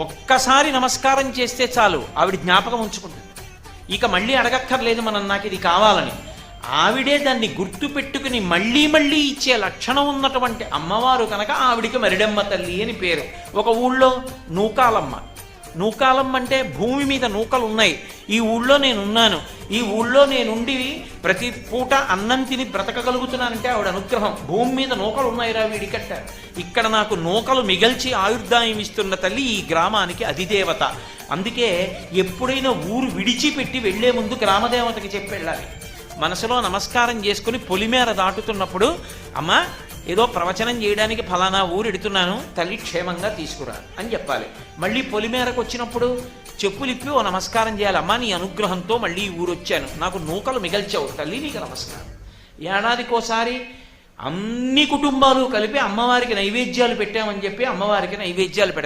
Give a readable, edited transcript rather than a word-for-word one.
ఒక్కసారి నమస్కారం చేస్తే చాలు ఆవిడ జ్ఞాపకం ఉంచుకుంటుంది. ఇక మళ్ళీ అడగక్కర్లేదు మనం నాకు ఇది కావాలని. ఆవిడే దాన్ని గుర్తు పెట్టుకుని మళ్ళీ మళ్ళీ ఇచ్చే లక్షణం ఉన్నటువంటి అమ్మవారు కనుక ఆవిడికి మరిడమ్మ తల్లి అని పేరు. ఒక ఊళ్ళో నూకాలమ్మ. నూకాలమ్మ అంటే భూమి మీద నూకలు ఉన్నాయి, ఈ ఊళ్ళో నేనున్నాను, ఈ ఊళ్ళో నేనుండి ప్రతి పూట అన్నం తిని బ్రతకగలుగుతున్నానంటే ఆవిడ అనుగ్రహం. భూమి మీద నూకలు ఉన్నాయిరా వీడికట్ట, ఇక్కడ నాకు నూకలు మిగల్చి ఆయుర్దాయం ఇస్తున్న తల్లి ఈ గ్రామానికి అధిదేవత. అందుకే ఎప్పుడైనా ఊరు విడిచిపెట్టి వెళ్లే ముందు గ్రామదేవతకి చెప్పి వెళ్ళాలి. మనసులో నమస్కారం చేసుకుని పొలిమేర దాటుతున్నప్పుడు, అమ్మా ఏదో ప్రవచనం చేయడానికి ఫలానా ఊరు ఎడుతున్నాను, తల్లి క్షేమంగా తీసుకురా అని చెప్పాలి. మళ్ళీ పొలిమేరకు వచ్చినప్పుడు చెప్పులిప్పి ఓ నమస్కారం చేయాలి. అమ్మా నీ అనుగ్రహంతో మళ్ళీ ఊరు వచ్చాను, నాకు నూకలు మిగల్చావు తల్లి, నీకు నమస్కారం. ఏడాదికోసారి అన్ని కుటుంబాలు కలిపి అమ్మవారికి నైవేద్యాలు పెట్టామని చెప్పి అమ్మవారికి నైవేద్యాలు పెడతారు.